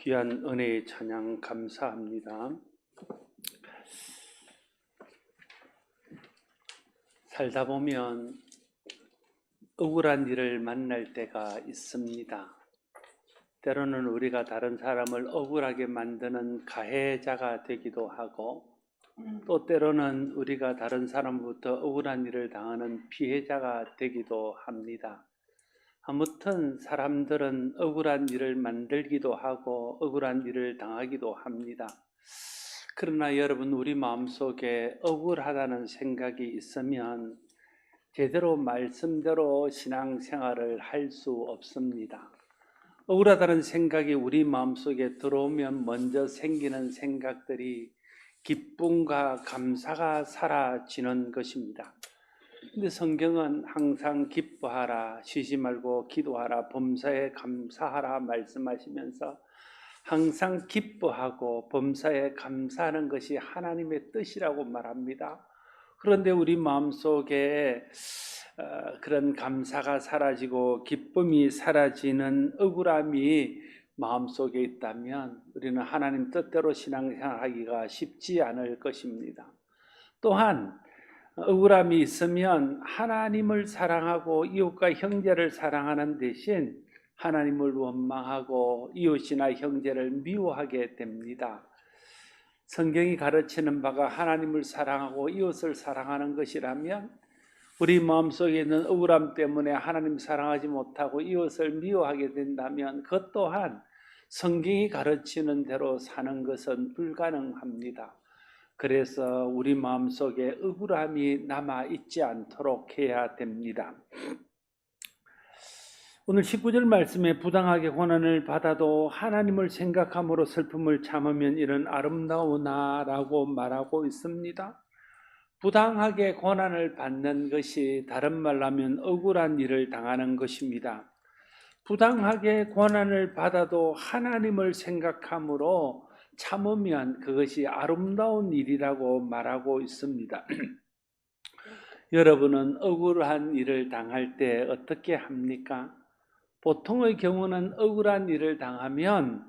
귀한 은혜의 찬양 감사합니다. 살다 보면 억울한 일을 만날 때가 있습니다. 때로는 우리가 다른 사람을 억울하게 만드는 가해자가 되기도 하고, 또 때로는 우리가 다른 사람부터 억울한 일을 당하는 피해자가 되기도 합니다. 아무튼 사람들은 억울한 일을 만들기도 하고 억울한 일을 당하기도 합니다. 그러나 여러분, 우리 마음속에 억울하다는 생각이 있으면 제대로 말씀대로 신앙생활을 할 수 없습니다. 억울하다는 생각이 우리 마음속에 들어오면 먼저 생기는 생각들이 기쁨과 감사가 사라지는 것입니다. 근데 성경은 항상 기뻐하라, 쉬지 말고 기도하라, 범사에 감사하라 말씀하시면서 항상 기뻐하고 범사에 감사하는 것이 하나님의 뜻이라고 말합니다. 그런데 우리 마음속에 그런 감사가 사라지고 기쁨이 사라지는 억울함이 마음속에 있다면 우리는 하나님 뜻대로 신앙생활하기가 쉽지 않을 것입니다. 또한 억울함이 있으면 하나님을 사랑하고 이웃과 형제를 사랑하는 대신 하나님을 원망하고 이웃이나 형제를 미워하게 됩니다. 성경이 가르치는 바가 하나님을 사랑하고 이웃을 사랑하는 것이라면 우리 마음속에 있는 억울함 때문에 하나님 사랑하지 못하고 이웃을 미워하게 된다면 그것 또한 성경이 가르치는 대로 사는 것은 불가능합니다. 그래서 우리 마음속에 억울함이 남아있지 않도록 해야 됩니다. 오늘 19절 말씀에 부당하게 고난을 받아도 하나님을 생각함으로 슬픔을 참으면 이는 아름다우나 라고 말하고 있습니다. 부당하게 고난을 받는 것이 다른 말로 하면 억울한 일을 당하는 것입니다. 부당하게 고난을 받아도 하나님을 생각함으로 참으면 그것이 아름다운 일이라고 말하고 있습니다. 여러분은 억울한 일을 당할 때 어떻게 합니까? 보통의 경우는 억울한 일을 당하면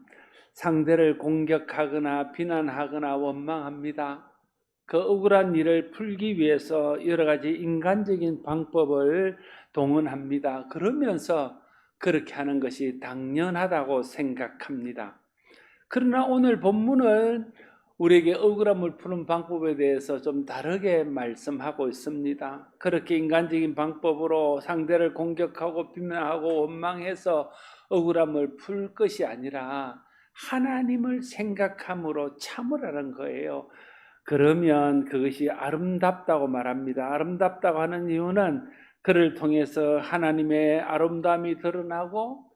상대를 공격하거나 비난하거나 원망합니다. 그 억울한 일을 풀기 위해서 여러 가지 인간적인 방법을 동원합니다. 그러면서 그렇게 하는 것이 당연하다고 생각합니다. 그러나 오늘 본문은 우리에게 억울함을 푸는 방법에 대해서 좀 다르게 말씀하고 있습니다. 그렇게 인간적인 방법으로 상대를 공격하고 비난하고 원망해서 억울함을 풀 것이 아니라 하나님을 생각함으로 참으라는 거예요. 그러면 그것이 아름답다고 말합니다. 아름답다고 하는 이유는 그를 통해서 하나님의 아름다움이 드러나고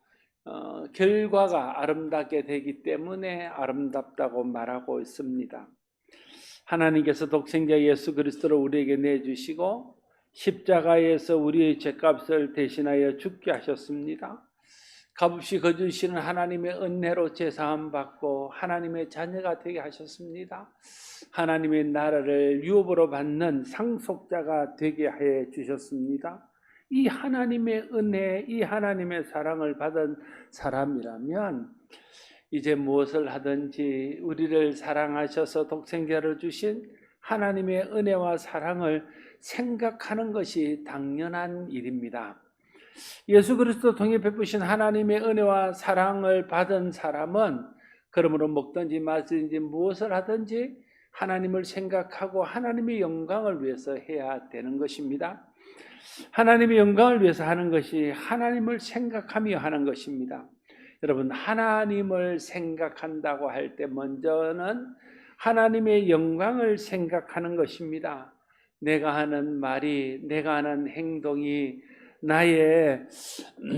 결과가 아름답게 되기 때문에 아름답다고 말하고 있습니다. 하나님께서 독생자 예수 그리스도를 우리에게 내주시고 십자가에서 우리의 죄값을 대신하여 죽게 하셨습니다. 값없이 거주시는 하나님의 은혜로 제사함 받고 하나님의 자녀가 되게 하셨습니다. 하나님의 나라를 유업으로 받는 상속자가 되게 해 주셨습니다. 이 하나님의 은혜, 이 하나님의 사랑을 받은 사람이라면 이제 무엇을 하든지 우리를 사랑하셔서 독생자를 주신 하나님의 은혜와 사랑을 생각하는 것이 당연한 일입니다. 예수 그리스도 통해 베푸신 하나님의 은혜와 사랑을 받은 사람은 그러므로 먹든지 마시든지 무엇을 하든지 하나님을 생각하고 하나님의 영광을 위해서 해야 되는 것입니다. 하나님의 영광을 위해서 하는 것이 하나님을 생각하며 하는 것입니다. 여러분, 하나님을 생각한다고 할 때 먼저는 하나님의 영광을 생각하는 것입니다. 내가 하는 말이, 내가 하는 행동이, 나의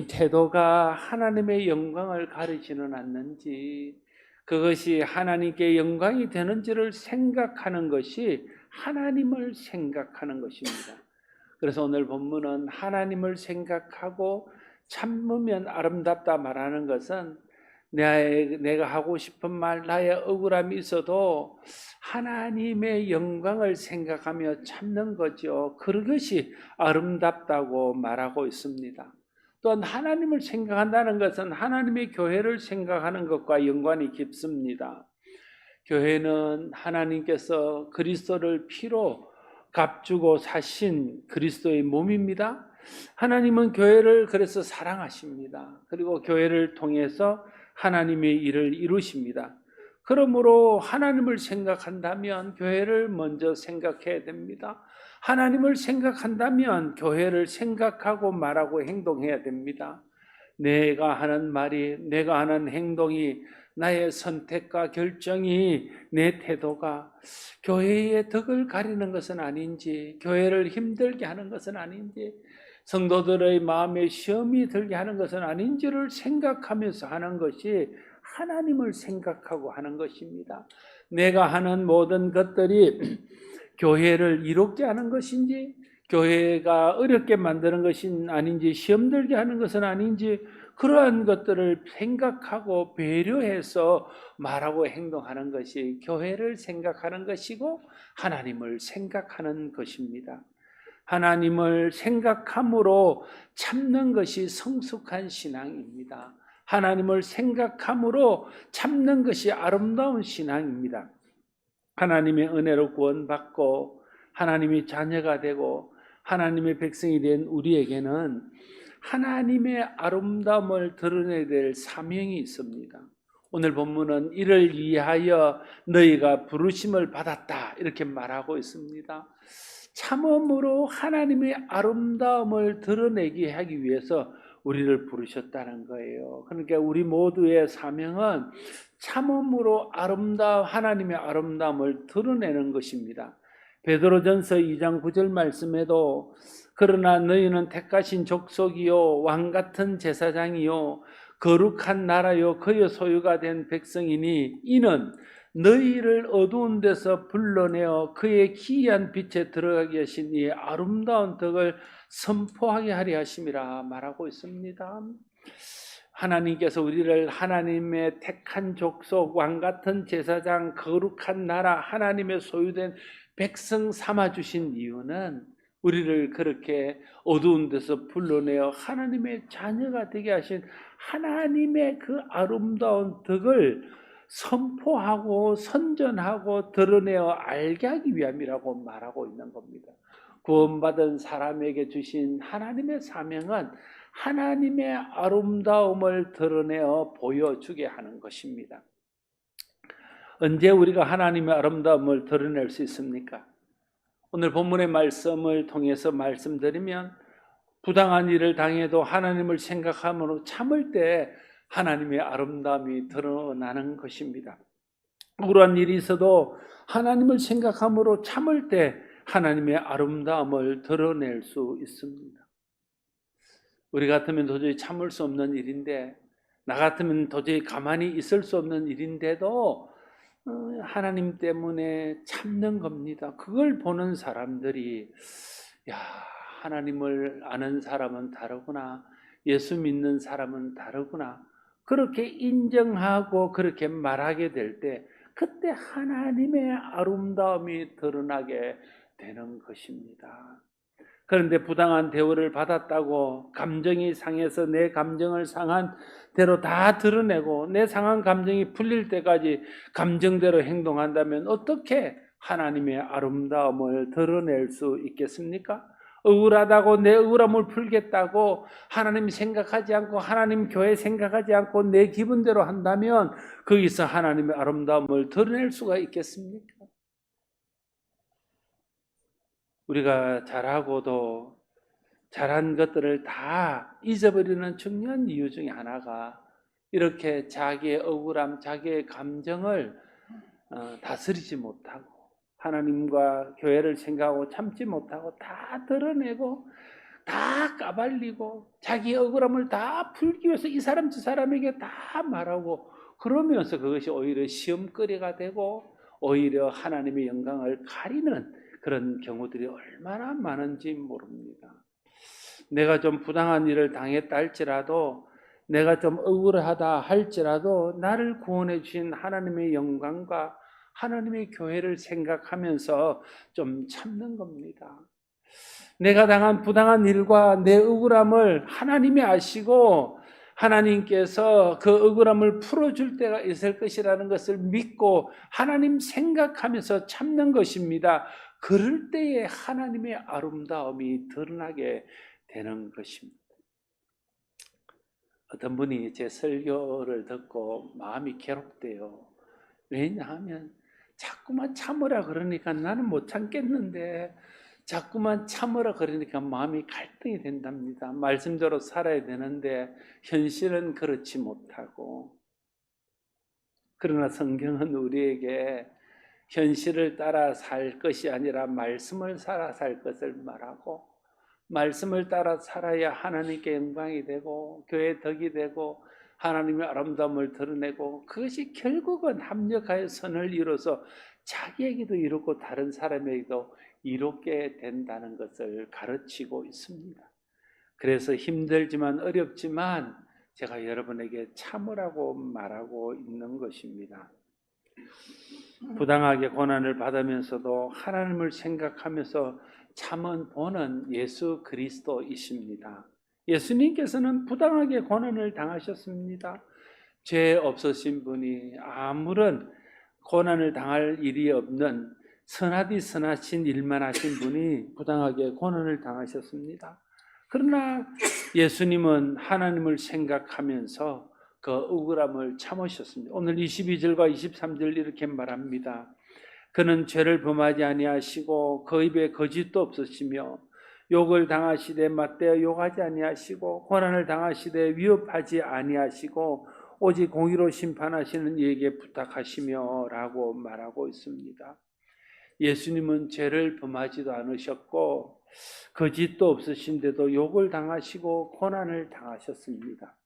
태도가 하나님의 영광을 가리지는 않는지, 그것이 하나님께 영광이 되는지를 생각하는 것이 하나님을 생각하는 것입니다. 그래서 오늘 본문은 하나님을 생각하고 참으면 아름답다 말하는 것은 내가 하고 싶은 말, 나의 억울함이 있어도 하나님의 영광을 생각하며 참는 거죠. 그것이 아름답다고 말하고 있습니다. 또한 하나님을 생각한다는 것은 하나님의 교회를 생각하는 것과 연관이 깊습니다. 교회는 하나님께서 그리스도를 피로 값주고 사신 그리스도의 몸입니다. 하나님은 교회를 그래서 사랑하십니다. 그리고 교회를 통해서 하나님의 일을 이루십니다. 그러므로 하나님을 생각한다면 교회를 먼저 생각해야 됩니다. 하나님을 생각한다면 교회를 생각하고 말하고 행동해야 됩니다. 내가 하는 말이, 내가 하는 행동이, 나의 선택과 결정이, 내 태도가 교회의 덕을 가리는 것은 아닌지, 교회를 힘들게 하는 것은 아닌지, 성도들의 마음에 시험이 들게 하는 것은 아닌지를 생각하면서 하는 것이 하나님을 생각하고 하는 것입니다. 내가 하는 모든 것들이 교회를 이롭게 하는 것인지, 교회가 어렵게 만드는 것이 아닌지, 시험 들게 하는 것은 아닌지, 그러한 것들을 생각하고 배려해서 말하고 행동하는 것이 교회를 생각하는 것이고 하나님을 생각하는 것입니다. 하나님을 생각함으로 참는 것이 성숙한 신앙입니다. 하나님을 생각함으로 참는 것이 아름다운 신앙입니다. 하나님의 은혜로 구원받고 하나님의 자녀가 되고 하나님의 백성이 된 우리에게는 하나님의 아름다움을 드러내야 될 사명이 있습니다. 오늘 본문은 이를 위하여 너희가 부르심을 받았다 이렇게 말하고 있습니다. 참음으로 하나님의 아름다움을 드러내게 하기 위해서 우리를 부르셨다는 거예요. 그러니까 우리 모두의 사명은 참음으로 하나님의 아름다움을 드러내는 것입니다. 베드로전서 2장 9절 말씀에도 그러나 너희는 택하신 족속이요 왕같은 제사장이요 거룩한 나라요 그의 소유가 된 백성이니 이는 너희를 어두운 데서 불러내어 그의 기이한 빛에 들어가게 하신 이의 아름다운 덕을 선포하게 하려 하심이라 말하고 있습니다. 하나님께서 우리를 하나님의 택한 족속, 왕같은 제사장, 거룩한 나라, 하나님의 소유된 백성 삼아주신 이유는 우리를 그렇게 어두운 데서 불러내어 하나님의 자녀가 되게 하신 하나님의 그 아름다운 덕을 선포하고 선전하고 드러내어 알게 하기 위함이라고 말하고 있는 겁니다. 구원받은 사람에게 주신 하나님의 사명은 하나님의 아름다움을 드러내어 보여주게 하는 것입니다. 언제 우리가 하나님의 아름다움을 드러낼 수 있습니까? 오늘 본문의 말씀을 통해서 말씀드리면 부당한 일을 당해도 하나님을 생각함으로 참을 때 하나님의 아름다움이 드러나는 것입니다. 억울한 일이 있어도 하나님을 생각함으로 참을 때 하나님의 아름다움을 드러낼 수 있습니다. 우리 같으면 도저히 참을 수 없는 일인데, 나 같으면 도저히 가만히 있을 수 없는 일인데도 하나님 때문에 참는 겁니다. 그걸 보는 사람들이 야, 하나님을 아는 사람은 다르구나, 예수 믿는 사람은 다르구나, 그렇게 인정하고 그렇게 말하게 될 때 그때 하나님의 아름다움이 드러나게 되는 것입니다. 그런데 부당한 대우를 받았다고 감정이 상해서 내 감정을 상한 대로 다 드러내고 내 상한 감정이 풀릴 때까지 감정대로 행동한다면 어떻게 하나님의 아름다움을 드러낼 수 있겠습니까? 억울하다고 내 억울함을 풀겠다고 하나님 생각하지 않고 하나님 교회 생각하지 않고 내 기분대로 한다면 거기서 하나님의 아름다움을 드러낼 수가 있겠습니까? 우리가 잘하고도 잘한 것들을 다 잊어버리는 중요한 이유 중에 하나가 이렇게 자기의 억울함, 자기의 감정을 다스리지 못하고 하나님과 교회를 생각하고 참지 못하고 다 드러내고 다 까발리고 자기의 억울함을 다 풀기 위해서 이 사람 저 사람에게 다 말하고 그러면서 그것이 오히려 시험거리가 되고 오히려 하나님의 영광을 가리는 그런 경우들이 얼마나 많은지 모릅니다. 내가 좀 부당한 일을 당했다 할지라도 내가 좀 억울하다 할지라도 나를 구원해 주신 하나님의 영광과 하나님의 교회를 생각하면서 좀 참는 겁니다. 내가 당한 부당한 일과 내 억울함을 하나님이 아시고 하나님께서 그 억울함을 풀어줄 때가 있을 것이라는 것을 믿고 하나님 생각하면서 참는 것입니다. 그럴 때에 하나님의 아름다움이 드러나게 되는 것입니다. 어떤 분이 제 설교를 듣고 마음이 괴롭대요. 왜냐하면 자꾸만 참으라 그러니까 나는 못 참겠는데 자꾸만 참으라 그러니까 마음이 갈등이 된답니다. 말씀대로 살아야 되는데 현실은 그렇지 못하고, 그러나 성경은 우리에게 현실을 따라 살 것이 아니라 말씀을 따라 살 것을 말하고, 말씀을 따라 살아야 하나님께 영광이 되고 교회의 덕이 되고 하나님의 아름다움을 드러내고, 그것이 결국은 합력하여 선을 이루어서 자기에게도 이루고 다른 사람에게도 이롭게 된다는 것을 가르치고 있습니다. 그래서 힘들지만 어렵지만 제가 여러분에게 참으라고 말하고 있는 것입니다. 부당하게 고난을 받으면서도 하나님을 생각하면서 참은 본은 예수 그리스도이십니다. 예수님께서는 부당하게 고난을 당하셨습니다. 죄 없으신 분이 아무런 고난을 당할 일이 없는 선하디 선하신 일만 하신 분이 부당하게 고난을 당하셨습니다. 그러나 예수님은 하나님을 생각하면서 그 억울함을 참으셨습니다. 오늘 22절과 23절 이렇게 말합니다. 그는 죄를 범하지 아니하시고 그 입에 거짓도 없으시며 욕을 당하시되 맞대어 욕하지 아니하시고 고난을 당하시되 위협하지 아니하시고 오직 공의로 심판하시는 이에게 부탁하시며 라고 말하고 있습니다. 예수님은 죄를 범하지도 않으셨고 거짓도 없으신데도 욕을 당하시고 고난을 당하셨습니다.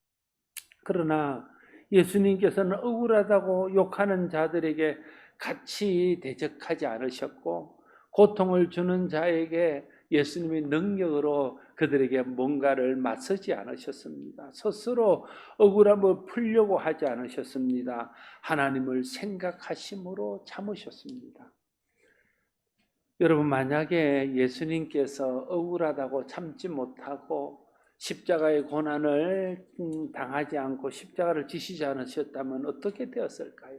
그러나 예수님께서는 억울하다고 욕하는 자들에게 같이 대적하지 않으셨고, 고통을 주는 자에게 예수님의 능력으로 그들에게 뭔가를 맞서지 않으셨습니다. 스스로 억울함을 풀려고 하지 않으셨습니다. 하나님을 생각하심으로 참으셨습니다. 여러분, 만약에 예수님께서 억울하다고 참지 못하고 십자가의 고난을 당하지 않고 십자가를 지시지 않으셨다면 어떻게 되었을까요?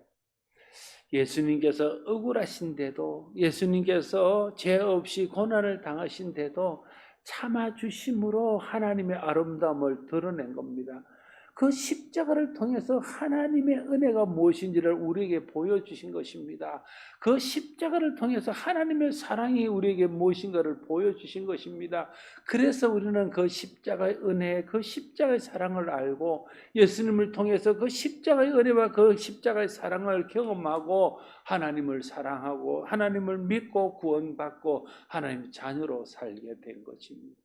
예수님께서 억울하신데도, 예수님께서 죄 없이 고난을 당하신데도 참아주심으로 하나님의 아름다움을 드러낸 겁니다. 그 십자가를 통해서 하나님의 은혜가 무엇인지를 우리에게 보여주신 것입니다. 그 십자가를 통해서 하나님의 사랑이 우리에게 무엇인가를 보여주신 것입니다. 그래서 우리는 그 십자가의 은혜, 그 십자가의 사랑을 알고 예수님을 통해서 그 십자가의 은혜와 그 십자가의 사랑을 경험하고 하나님을 사랑하고 하나님을 믿고 구원받고 하나님의 자녀로 살게 된 것입니다.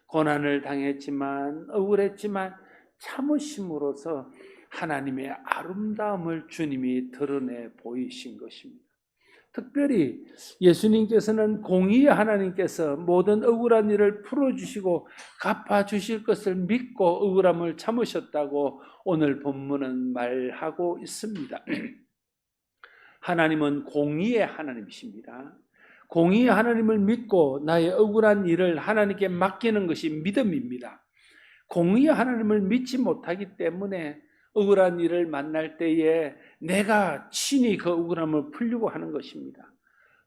고난을 당했지만, 억울했지만 참으심으로써 하나님의 아름다움을 주님이 드러내 보이신 것입니다. 특별히 예수님께서는 공의의 하나님께서 모든 억울한 일을 풀어주시고 갚아주실 것을 믿고 억울함을 참으셨다고 오늘 본문은 말하고 있습니다. 하나님은 공의의 하나님이십니다. 공의의 하나님을 믿고 나의 억울한 일을 하나님께 맡기는 것이 믿음입니다. 공의의 하나님을 믿지 못하기 때문에 억울한 일을 만날 때에 내가 친히 그 억울함을 풀려고 하는 것입니다.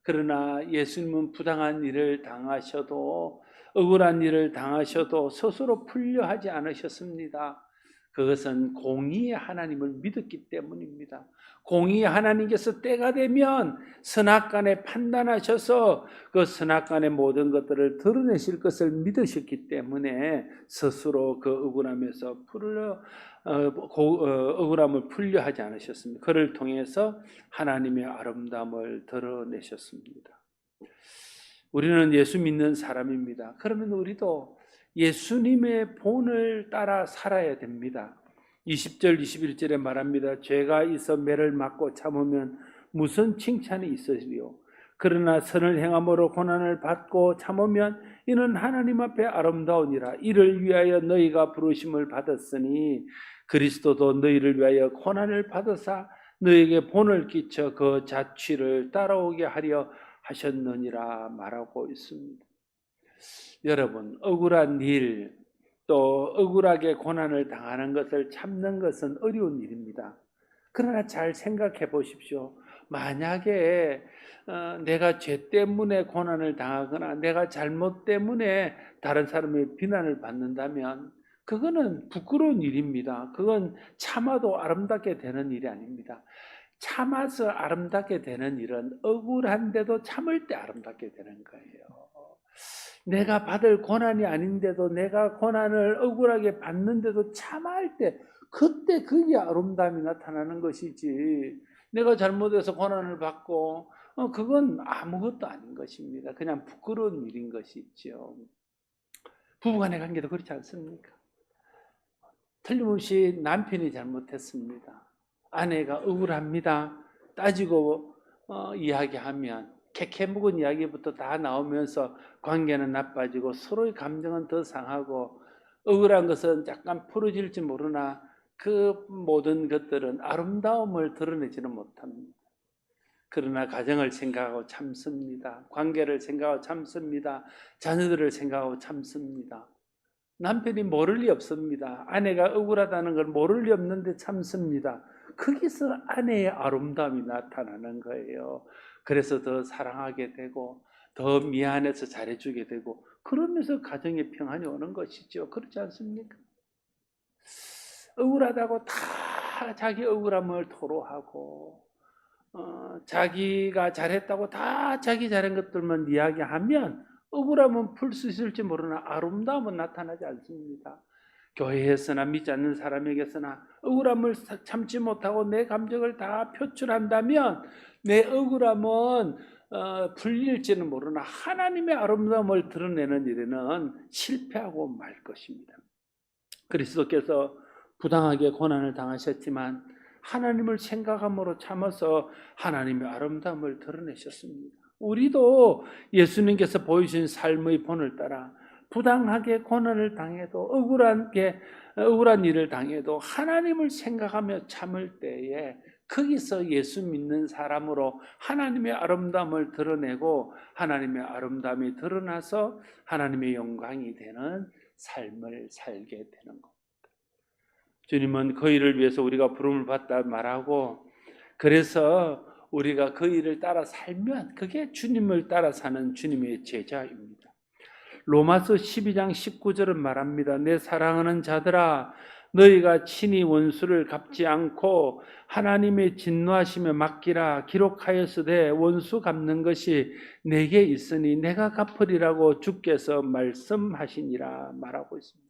그러나 예수님은 부당한 일을 당하셔도, 억울한 일을 당하셔도 스스로 풀려 하지 않으셨습니다. 그것은 공의의 하나님을 믿었기 때문입니다. 공의의 하나님께서 때가 되면 선악간에 판단하셔서 그 선악간의 모든 것들을 드러내실 것을 믿으셨기 때문에 스스로 그 억울함에서 억울함을 풀려 하지 않으셨습니다. 그를 통해서 하나님의 아름다움을 드러내셨습니다. 우리는 예수 믿는 사람입니다. 그러면 우리도 예수님의 본을 따라 살아야 됩니다. 20절 21절에 말합니다. 죄가 있어 매를 맞고 참으면 무슨 칭찬이 있으리요? 그러나 선을 행함으로 고난을 받고 참으면 이는 하나님 앞에 아름다우니라. 이를 위하여 너희가 부르심을 받았으니 그리스도도 너희를 위하여 고난을 받으사 너희에게 본을 끼쳐 그 자취를 따라오게 하려 하셨느니라 말하고 있습니다. 여러분, 억울한 일, 또 억울하게 고난을 당하는 것을 참는 것은 어려운 일입니다. 그러나 잘 생각해 보십시오. 만약에 내가 죄 때문에 고난을 당하거나 내가 잘못 때문에 다른 사람의 비난을 받는다면 그거는 부끄러운 일입니다. 그건 참아도 아름답게 되는 일이 아닙니다. 참아서 아름답게 되는 일은 억울한데도 참을 때 아름답게 되는 거예요. 내가 받을 고난이 아닌데도 내가 고난을 억울하게 받는데도 참아할 때 그때 그게 아름다움이 나타나는 것이지, 내가 잘못해서 고난을 받고 그건 아무것도 아닌 것입니다. 그냥 부끄러운 일인 것이죠. 부부간의 관계도 그렇지 않습니까? 틀림없이 남편이 잘못했습니다. 아내가 억울합니다. 따지고 이야기하면 캐캐 묵은 이야기부터 다 나오면서 관계는 나빠지고 서로의 감정은 더 상하고, 억울한 것은 약간 풀어질지 모르나 그 모든 것들은 아름다움을 드러내지는 못합니다. 그러나 가정을 생각하고 참습니다. 관계를 생각하고 참습니다. 자녀들을 생각하고 참습니다. 남편이 모를 리 없습니다. 아내가 억울하다는 걸 모를 리 없는데 참습니다. 거기서 아내의 아름다움이 나타나는 거예요. 그래서 더 사랑하게 되고 더 미안해서 잘해주게 되고, 그러면서 가정의 평안이 오는 것이죠. 그렇지 않습니까? 억울하다고 다 자기 억울함을 토로하고 자기가 잘했다고 다 자기 잘한 것들만 이야기하면 억울함은 풀 수 있을지 모르나 아름다움은 나타나지 않습니다. 교회에서나 믿지 않는 사람에게서나 억울함을 참지 못하고 내 감정을 다 표출한다면 내 억울함은 풀릴지는 모르나 하나님의 아름다움을 드러내는 일에는 실패하고 말 것입니다. 그리스도께서 부당하게 고난을 당하셨지만 하나님을 생각함으로 참아서 하나님의 아름다움을 드러내셨습니다. 우리도 예수님께서 보여주신 삶의 본을 따라 부당하게 고난을 당해도 억울한 일을 당해도 하나님을 생각하며 참을 때에 거기서 예수 믿는 사람으로 하나님의 아름다움을 드러내고 하나님의 아름다움이 드러나서 하나님의 영광이 되는 삶을 살게 되는 겁니다. 주님은 그 일을 위해서 우리가 부름을 받다 말하고, 그래서 우리가 그 일을 따라 살면 그게 주님을 따라 사는 주님의 제자입니다. 로마서 12장 19절은 말합니다. 내 사랑하는 자들아, 너희가 친히 원수를 갚지 않고 하나님의 진노하심에 맡기라. 기록하였으되 원수 갚는 것이 내게 있으니 내가 갚으리라고 주께서 말씀하시니라 말하고 있습니다.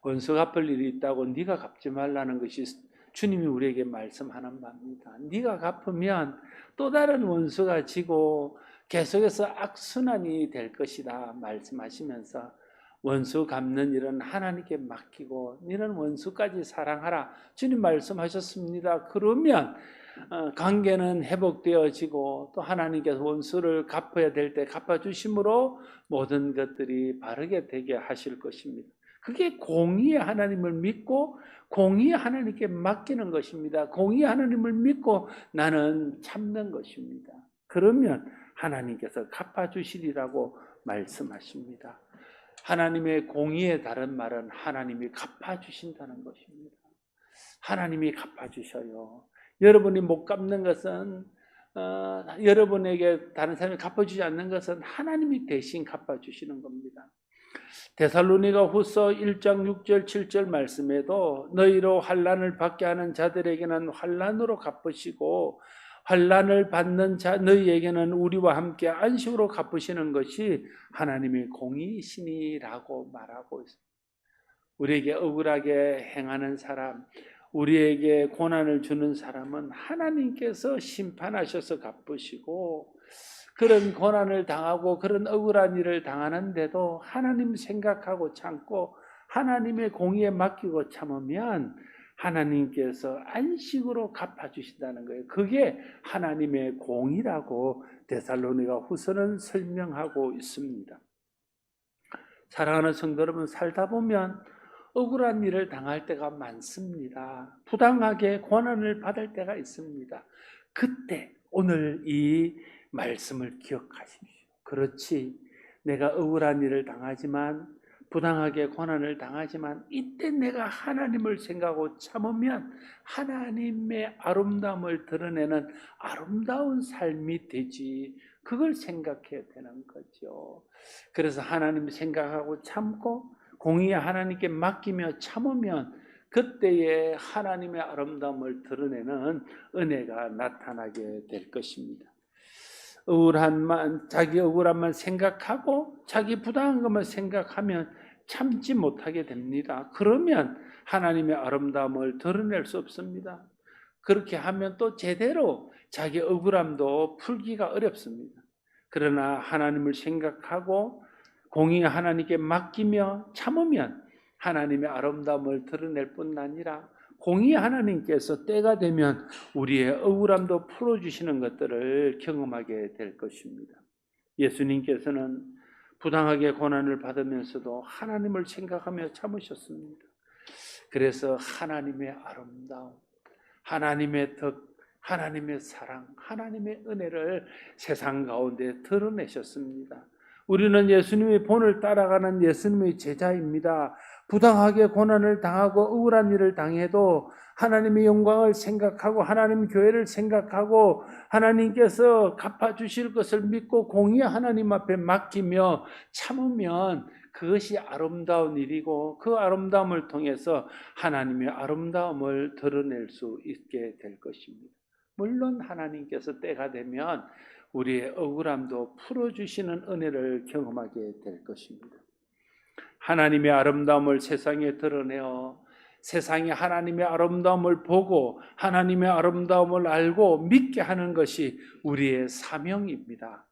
원수 갚을 일이 있다고 네가 갚지 말라는 것이 주님이 우리에게 말씀하는 바입니다. 네가 갚으면 또 다른 원수가 지고 계속해서 악순환이 될 것이다 말씀하시면서, 원수 갚는 일은 하나님께 맡기고 너는 원수까지 사랑하라 주님 말씀하셨습니다. 그러면 관계는 회복되어지고 또 하나님께서 원수를 갚아야 될 때 갚아주심으로 모든 것들이 바르게 되게 하실 것입니다. 그게 공의의 하나님을 믿고 공의의 하나님께 맡기는 것입니다. 공의의 하나님을 믿고 나는 참는 것입니다. 그러면 하나님께서 갚아주시리라고 말씀하십니다. 하나님의 공의의 다른 말은 하나님이 갚아주신다는 것입니다. 하나님이 갚아주셔요. 여러분이 못 갚는 것은 여러분에게 다른 사람이 갚아주지 않는 것은 하나님이 대신 갚아주시는 겁니다. 데살로니가 후서 1장 6절 7절 말씀에도 너희로 환난을 받게 하는 자들에게는 환난으로 갚으시고 환난을 받는 자 너희에게는 우리와 함께 안식으로 갚으시는 것이 하나님의 공의이시니라고 말하고 있습니다. 우리에게 억울하게 행하는 사람, 우리에게 고난을 주는 사람은 하나님께서 심판하셔서 갚으시고, 그런 고난을 당하고 그런 억울한 일을 당하는데도 하나님 생각하고 참고 하나님의 공의에 맡기고 참으면 하나님께서 안식으로 갚아주신다는 거예요. 그게 하나님의 공의라고 데살로니가 후서는 설명하고 있습니다. 사랑하는 성도 여러분, 살다 보면 억울한 일을 당할 때가 많습니다. 부당하게 고난을 받을 때가 있습니다. 그때 오늘 이 말씀을 기억하십시오. 그렇지, 내가 억울한 일을 당하지만, 부당하게 고난을 당하지만, 이때 내가 하나님을 생각하고 참으면 하나님의 아름다움을 드러내는 아름다운 삶이 되지. 그걸 생각해야 되는 거죠. 그래서 하나님을 생각하고 참고 공의에 하나님께 맡기며 참으면 그때에 하나님의 아름다움을 드러내는 은혜가 나타나게 될 것입니다. 자기 억울함만 생각하고 자기 부당한 것만 생각하면 참지 못하게 됩니다. 그러면 하나님의 아름다움을 드러낼 수 없습니다. 그렇게 하면 또 제대로 자기 억울함도 풀기가 어렵습니다. 그러나 하나님을 생각하고 공의 하나님께 맡기며 참으면 하나님의 아름다움을 드러낼 뿐 아니라 공의 하나님께서 때가 되면 우리의 억울함도 풀어주시는 것들을 경험하게 될 것입니다. 예수님께서는 부당하게 고난을 받으면서도 하나님을 생각하며 참으셨습니다. 그래서 하나님의 아름다움, 하나님의 덕, 하나님의 사랑, 하나님의 은혜를 세상 가운데 드러내셨습니다. 우리는 예수님의 본을 따라가는 예수님의 제자입니다. 부당하게 고난을 당하고 억울한 일을 당해도 하나님의 영광을 생각하고 하나님 교회를 생각하고 하나님께서 갚아주실 것을 믿고 공의 하나님 앞에 맡기며 참으면 그것이 아름다운 일이고 그 아름다움을 통해서 하나님의 아름다움을 드러낼 수 있게 될 것입니다. 물론 하나님께서 때가 되면 우리의 억울함도 풀어주시는 은혜를 경험하게 될 것입니다. 하나님의 아름다움을 세상에 드러내어 세상이 하나님의 아름다움을 보고 하나님의 아름다움을 알고 믿게 하는 것이 우리의 사명입니다.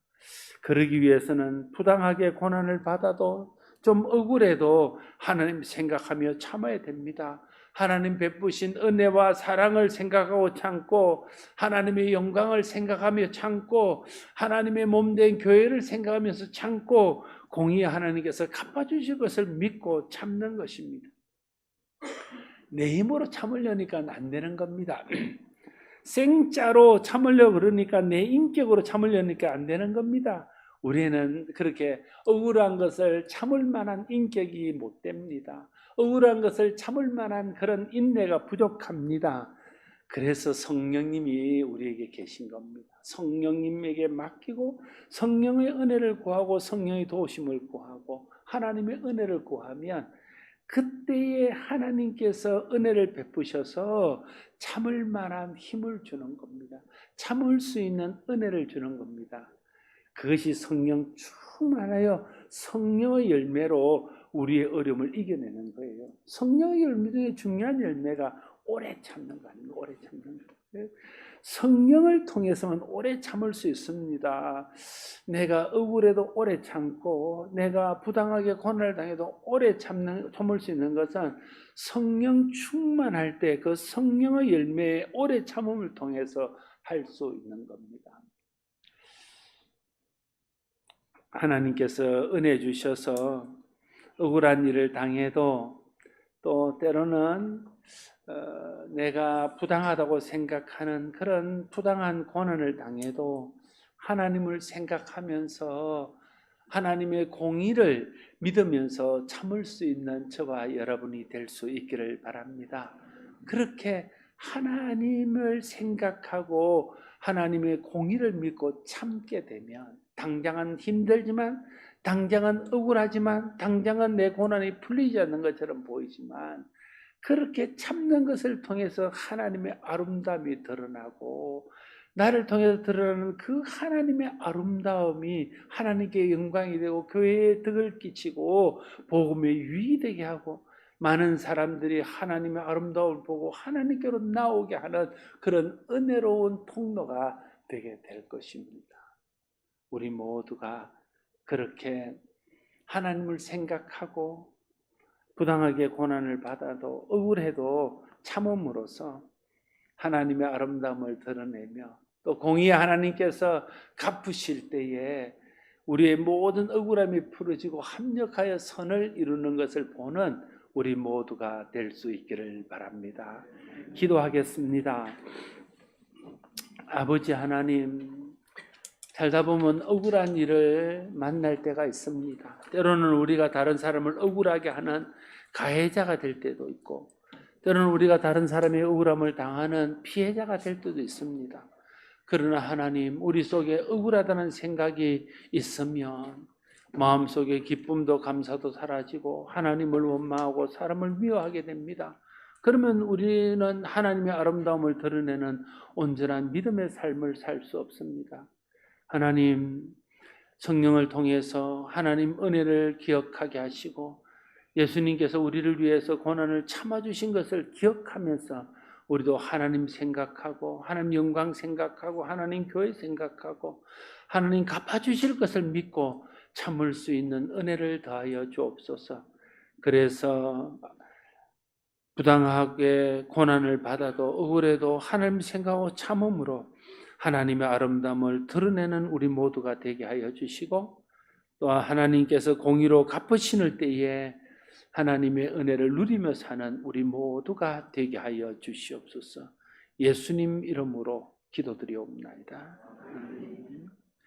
그러기 위해서는 부당하게 고난을 받아도 좀 억울해도 하나님 생각하며 참아야 됩니다. 하나님 베푸신 은혜와 사랑을 생각하고 참고 하나님의 영광을 생각하며 참고 하나님의 몸된 교회를 생각하면서 참고 공의 하나님께서 갚아주실 것을 믿고 참는 것입니다. 내 힘으로 참으려니까 안 되는 겁니다. 생짜로 참으려고 그러니까 내 인격으로 참으려니까 안 되는 겁니다. 우리는 그렇게 억울한 것을 참을 만한 인격이 못 됩니다. 억울한 것을 참을 만한 그런 인내가 부족합니다. 그래서 성령님이 우리에게 계신 겁니다. 성령님에게 맡기고 성령의 은혜를 구하고 성령의 도우심을 구하고 하나님의 은혜를 구하면 그때에 하나님께서 은혜를 베푸셔서 참을 만한 힘을 주는 겁니다. 참을 수 있는 은혜를 주는 겁니다. 그것이 성령 충만하여 성령의 열매로 우리의 어려움을 이겨내는 거예요. 성령의 열매 중에 중요한 열매가 오래 참는 거 아닙니까? 오래 참는 거예요. 성령을 통해서는 오래 참을 수 있습니다. 내가 억울해도 오래 참고 내가 부당하게 고난을 당해도 오래 참을 수 있는 것은 성령 충만할 때 그 성령의 열매의 오래 참음을 통해서 할 수 있는 겁니다. 하나님께서 은혜 주셔서 억울한 일을 당해도 또 때로는 내가 부당하다고 생각하는 그런 부당한 고난을 당해도 하나님을 생각하면서 하나님의 공의를 믿으면서 참을 수 있는 저와 여러분이 될 수 있기를 바랍니다. 그렇게 하나님을 생각하고 하나님의 공의를 믿고 참게 되면 당장은 힘들지만 당장은 억울하지만 당장은 내 고난이 풀리지 않는 것처럼 보이지만 그렇게 참는 것을 통해서 하나님의 아름다움이 드러나고 나를 통해서 드러나는 그 하나님의 아름다움이 하나님께 영광이 되고 교회에 덕을 끼치고 복음에 유익이 되게 하고 많은 사람들이 하나님의 아름다움을 보고 하나님께로 나오게 하는 그런 은혜로운 통로가 되게 될 것입니다. 우리 모두가 그렇게 하나님을 생각하고 부당하게 고난을 받아도 억울해도 참음으로써 하나님의 아름다움을 드러내며 또 공의의 하나님께서 갚으실 때에 우리의 모든 억울함이 풀어지고 합력하여 선을 이루는 것을 보는 우리 모두가 될 수 있기를 바랍니다. 기도하겠습니다. 아버지 하나님, 살다 보면 억울한 일을 만날 때가 있습니다. 때로는 우리가 다른 사람을 억울하게 하는 가해자가 될 때도 있고, 때로는 우리가 다른 사람의 억울함을 당하는 피해자가 될 때도 있습니다. 그러나 하나님, 우리 속에 억울하다는 생각이 있으면 마음속에 기쁨도 감사도 사라지고 하나님을 원망하고 사람을 미워하게 됩니다. 그러면 우리는 하나님의 아름다움을 드러내는 온전한 믿음의 삶을 살 수 없습니다. 하나님, 성령을 통해서 하나님 은혜를 기억하게 하시고 예수님께서 우리를 위해서 고난을 참아주신 것을 기억하면서 우리도 하나님 생각하고 하나님 영광 생각하고 하나님 교회 생각하고 하나님 갚아주실 것을 믿고 참을 수 있는 은혜를 더하여 주옵소서. 그래서 부당하게 고난을 받아도 억울해도 하나님 생각하고 참음으로 하나님의 아름다움을 드러내는 우리 모두가 되게 하여 주시고, 또한 하나님께서 공의로 갚으시는 때에 하나님의 은혜를 누리며 사는 우리 모두가 되게 하여 주시옵소서. 예수님 이름으로 기도드리옵나이다.